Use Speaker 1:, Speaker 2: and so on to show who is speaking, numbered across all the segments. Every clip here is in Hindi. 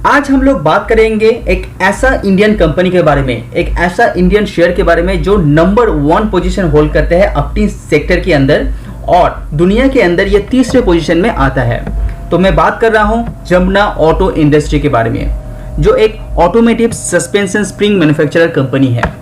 Speaker 1: आज हम लोग बात करेंगे एक ऐसा इंडियन कंपनी के बारे में, एक ऐसा इंडियन शेयर के बारे में जो नंबर 1 पोजीशन होल्ड करते हैं अपनी सेक्टर के अंदर और दुनिया के अंदर ये तीसरे पोजीशन में आता है। तो मैं बात कर रहा हूं जमुना ऑटो इंडस्ट्री के बारे में, जो एक automotive suspension spring manufacturer company है।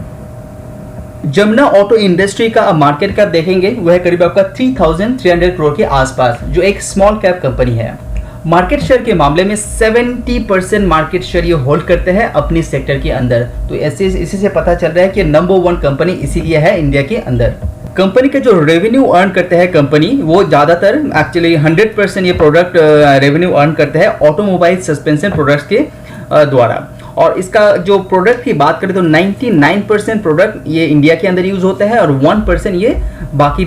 Speaker 1: जमुना ऑटो इंडस्ट्री का मार्केट कैप देखेंगे वह है करीब आपका 3300 करोड़ के आसपास, जो एक स्मॉल कैप कंपनी है। मार्केट शेयर के मामले में 70% मार्केट शेयर ये होल्ड करते हैं अपनी सेक्टर के अंदर। तो ऐसे इसी से पता चल रहा है कि नंबर 1 कंपनी इसीलिए है इंडिया के अंदर। कंपनी के जो रेवेन्यू अर्न करते हैं कंपनी, वो ज़्यादातर एक्चुअली 100% ये प्रोडक्ट रेवेन्यू अर्न करते हैं ऑटोमोबाइल सस्पेंशन प्रोडक्ट्स के द्वारा। और इसका जो प्रोडक्ट की बात करें तो 99% प्रोडक्ट ये इंडिया के अंदर यूज होता है और 1% ये बाकी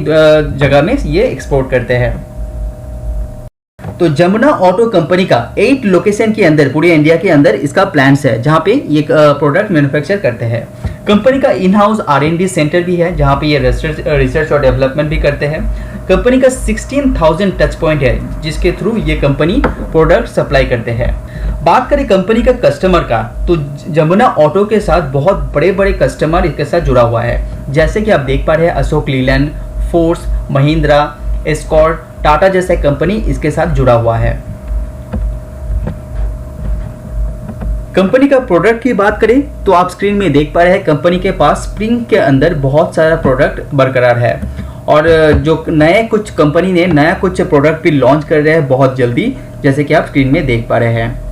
Speaker 1: जगह में ये एक्सपोर्ट करते हैं। तो जमुना ऑटो कंपनी का 8 लोकेशन के अंदर पूरे इंडिया के अंदर इसका प्लांट्स है, जहां पे ये प्रोडक्ट मैन्युफैक्चर करते हैं। कंपनी का इन हाउस R&D सेंटर भी है, जहां पे ये रिसर्च और डेवलपमेंट भी करते हैं। कंपनी का 16,000 टच पॉइंट है, जिसके थ्रू ये कंपनी प्रोडक्ट सप्लाई करते हैं। बात करें कंपनी का कस्टमर का, तो जमुना ऑटो के साथ बहुत बड़े बड़े कस्टमर इसके साथ जुड़ा हुआ है, जैसे कि आप देख पा रहे हैं अशोक लीलैंड, फोर्स, महिंद्रा, एस्कॉर्ट, टाटा जैसे कंपनी इसके साथ जुड़ा हुआ है। कंपनी का प्रोडक्ट की बात करें तो आप स्क्रीन में देख पा रहे हैं कंपनी के पास स्प्रिंग के अंदर बहुत सारा प्रोडक्ट बरकरार है और जो नए कुछ कंपनी ने नया कुछ प्रोडक्ट भी लॉन्च कर रहे हैं बहुत जल्दी, जैसे कि आप स्क्रीन में देख पा रहे हैं।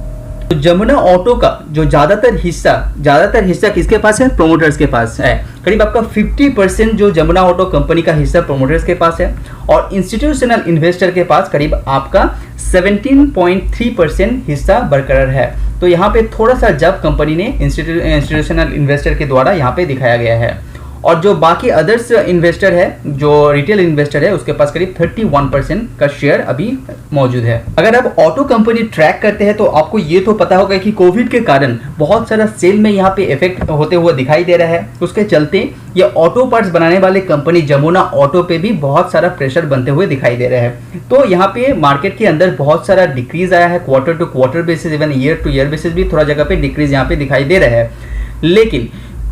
Speaker 1: तो जमुना ऑटो का जो ज्यादातर हिस्सा किसके पास है? प्रोमोटर्स के पास है। करीब आपका 50% जो जमुना ऑटो कंपनी का हिस्सा प्रोमोटर्स के पास है और इंस्टीट्यूशनल इन्वेस्टर के पास करीब आपका 17.3% हिस्सा बरकरार है। तो यहाँ पे थोड़ा सा जब कंपनी ने इंस्टीट्यूशनल इन्वेस्टर के द्वारा यहाँ पे दिखाया गया है और जो बाकी अदर्स इन्वेस्टर है, जो रिटेल इन्वेस्टर है, उसके पास करीब 31% का शेयर अभी मौजूद है। अगर आप ऑटो कंपनी ट्रैक करते हैं तो आपको ये तो पता होगा कि कोविड के कारण बहुत सारा सेल में यहाँ पे इफेक्ट होते हुए दिखाई दे रहा है। उसके चलते ये ऑटो पार्ट्स बनाने वाले कंपनी जमुना ऑटो पे भी बहुत सारा प्रेशर बनते हुए दिखाई दे रहा है। तो यहाँ पे मार्केट के अंदर बहुत सारा डिक्रीज आया है, quarter to quarter basis, even year to year basis भी थोड़ा जगह पे डिक्रीज यहाँ पे दिखाई दे रहा है। लेकिन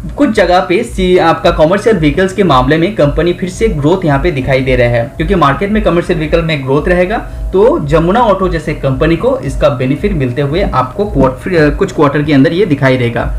Speaker 1: कुछ जगह पे आपका कमर्शियल व्हीकल्स के मामले में कंपनी फिर से ग्रोथ यहाँ पे दिखाई दे रहा है, क्योंकि मार्केट में कमर्शियल व्हीकल में ग्रोथ रहेगा तो जमुना ऑटो जैसे कंपनी को इसका बेनिफिट मिलते हुए आपको कुछ क्वार्टर के अंदर ये दिखाई देगा।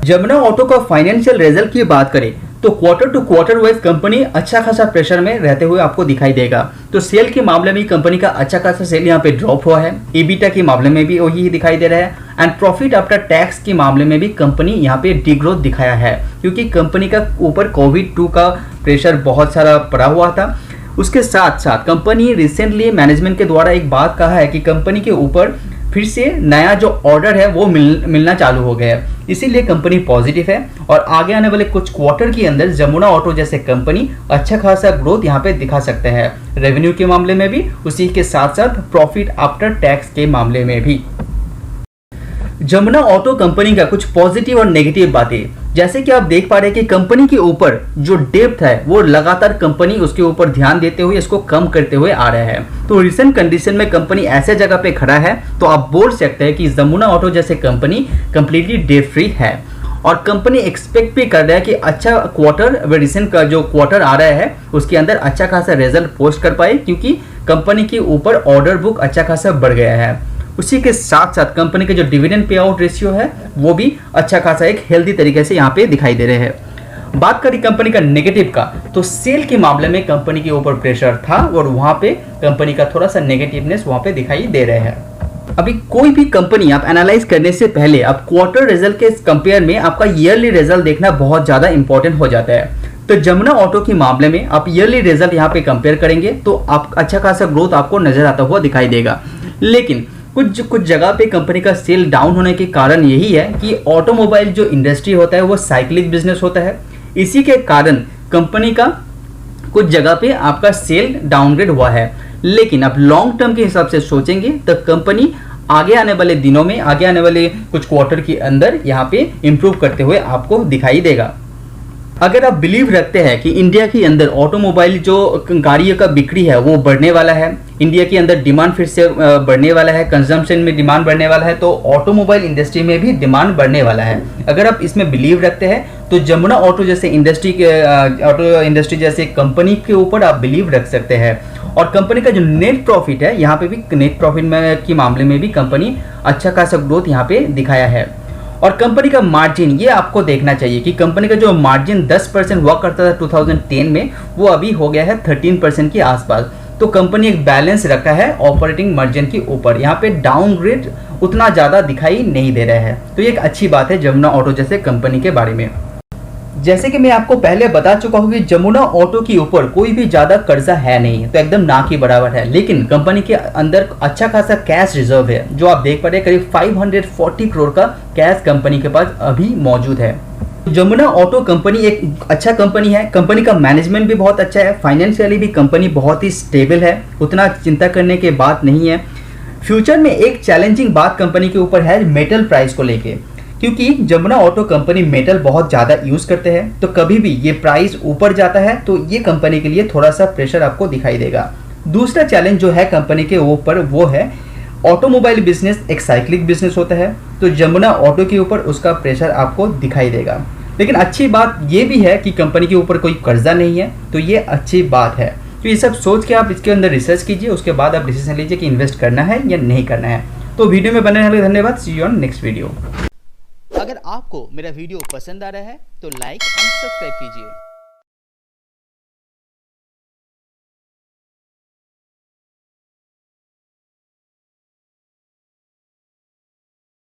Speaker 1: जमुना ऑटो का फाइनेंशियल रिजल्ट की बात करें तो quarter to quarter wise company अच्छा खासा प्रेशर में रहते हुए आपको दिखाई देगा। तो सेल के मामले में कंपनी का अच्छा खासा सेल यहाँ पे ड्रॉप हुआ है, EBITDA के मामले में भी वही दिखाई दे रहा है एंड प्रॉफिट आफ्टर टैक्स के मामले में भी कंपनी यहाँ पे डिग्रोथ दिखाया है, क्योंकि कंपनी का ऊपर कोविड-2 का प्रेशर बहुत सारा पड़ा हुआ था। उसके साथ साथ कंपनी रिसेंटली मैनेजमेंट के द्वारा एक बात कहा है कि कंपनी के ऊपर फिर से नया जो ऑर्डर है वो मिलना चालू हो गया है, इसीलिए कंपनी पॉजिटिव है और आगे आने वाले कुछ क्वार्टर के अंदर जमुना ऑटो जैसे कंपनी अच्छा खासा ग्रोथ यहाँ पे दिखा सकते हैं, रेवेन्यू के मामले में भी, उसी के साथ साथ प्रॉफिट आफ्टर टैक्स के मामले में भी। जमुना ऑटो कंपनी का कुछ पॉजिटिव और नेगेटिव बातें, जैसे कि आप देख पा रहे हैं कि कंपनी के ऊपर जो डेप्थ है वो लगातार कंपनी उसके ऊपर ध्यान देते हुए इसको कम करते हुए आ रहा है। तो रिसेंट कंडीशन में कंपनी ऐसे जगह पे खड़ा है तो आप बोल सकते हैं कि जमुना ऑटो जैसे कंपनी कंप्लीटली डेट फ्री है और कंपनी एक्सपेक्ट भी कर रहा है कि अच्छा क्वार्टर, रिसेंट का जो क्वार्टर आ रहा है उसके अंदर अच्छा खासा रिजल्ट पोस्ट कर पाए, क्योंकि कंपनी के ऊपर ऑर्डर बुक अच्छा खासा बढ़ गया है। उसी के साथ साथ कंपनी के जो डिविडेंड पे आउट रेशियो है वो भी अच्छा खासा एक हेल्दी तरीके से यहाँ पे दिखाई दे रहे हैं। बात करें कंपनी का नेगेटिव का, तो सेल के मामले में कंपनी के ऊपर प्रेशर था और वहां पे कंपनी का थोड़ा सा नेगेटिवनेस वहां पे दिखाई दे रहे हैं। अभी कोई भी कंपनी आप एनालाइज करने से पहले आप क्वार्टर रिजल्ट के कंपेयर में आपका ईयरली रिजल्ट देखना बहुत ज्यादा इंपॉर्टेंट हो जाता है। तो जमुना ऑटो के मामले में आप ईयरली रिजल्ट यहाँ पे कंपेयर करेंगे तो आप अच्छा खासा ग्रोथ आपको नजर आता हुआ दिखाई देगा। लेकिन कुछ जगह पे कंपनी का सेल डाउन होने के कारण यही है कि ऑटोमोबाइल जो इंडस्ट्री होता है वो साइक्लिक बिजनेस होता है, इसी के कारण कंपनी का कुछ जगह पे आपका सेल डाउनग्रेड हुआ है। लेकिन आप लॉन्ग टर्म के हिसाब से सोचेंगे तो कंपनी आगे आने वाले दिनों में, आगे आने वाले कुछ क्वार्टर के अंदर यहाँ पे इंप्रूव करते हुए आपको दिखाई देगा। अगर आप बिलीव रखते हैं कि इंडिया के अंदर ऑटोमोबाइल जो गाड़ियों का बिक्री है वो बढ़ने वाला है, इंडिया के अंदर डिमांड फिर से बढ़ने वाला है, कंजम्पशन में डिमांड बढ़ने वाला है, तो ऑटोमोबाइल इंडस्ट्री में भी डिमांड बढ़ने वाला है, अगर आप इसमें बिलीव रखते हैं तो जमुना ऑटो जैसे ऑटो इंडस्ट्री जैसे कंपनी के ऊपर आप बिलीव रख सकते हैं। और कंपनी का जो नेट प्रॉफिट है, यहाँ पे भी नेट प्रॉफिट के मामले में भी कंपनी अच्छा खासा ग्रोथ यहाँ पे दिखाया है। और कंपनी का मार्जिन, ये आपको देखना चाहिए कि कंपनी का जो मार्जिन 10% हुआ करता था 2010 में, वो अभी हो गया है 13% के आसपास। तो कंपनी एक बैलेंस रखा है ऑपरेटिंग मार्जिन के ऊपर, यहाँ पे डाउनग्रेड उतना ज़्यादा दिखाई नहीं दे रहा है। तो ये एक अच्छी बात है जमुना ऑटो जैसे कंपनी के बारे में। जैसे कि मैं आपको पहले बता चुका हूँ कि जमुना ऑटो के ऊपर कोई भी ज़्यादा कर्जा है नहीं, तो एकदम ना के बराबर है, लेकिन कंपनी के अंदर अच्छा खासा कैश रिजर्व है, जो आप देख पा रहे हैं करीब 540 करोड़ का कैश कंपनी के पास अभी मौजूद है। जमुना ऑटो कंपनी एक अच्छा कंपनी है, कंपनी का मैनेजमेंट भी बहुत अच्छा है, फाइनेंशियली भी कंपनी बहुत ही स्टेबल है, उतना चिंता करने की बात नहीं है। फ्यूचर में एक चैलेंजिंग बात कंपनी के ऊपर है मेटल प्राइस को लेके, क्योंकि जमुना ऑटो कंपनी मेटल बहुत ज़्यादा यूज़ करते हैं, तो कभी भी ये प्राइस ऊपर जाता है तो ये कंपनी के लिए थोड़ा सा प्रेशर आपको दिखाई देगा। दूसरा चैलेंज जो है कंपनी के ऊपर वो है ऑटोमोबाइल बिजनेस एक साइक्लिक बिजनेस होता है, तो जमुना ऑटो के ऊपर उसका प्रेशर आपको दिखाई देगा। लेकिन अच्छी बात ये भी है कि कंपनी के ऊपर कोई कर्जा नहीं है, तो ये अच्छी बात है। तो ये सब सोच के आप इसके अंदर रिसर्च कीजिए, उसके बाद आप डिसीजन लीजिए कि इन्वेस्ट करना है या नहीं करना है। तो वीडियो में बने रहने के लिए धन्यवाद। सी यू ऑन नेक्स्ट वीडियो।
Speaker 2: अगर आपको मेरा वीडियो पसंद आ रहा है तो लाइक एंड सब्सक्राइब कीजिए।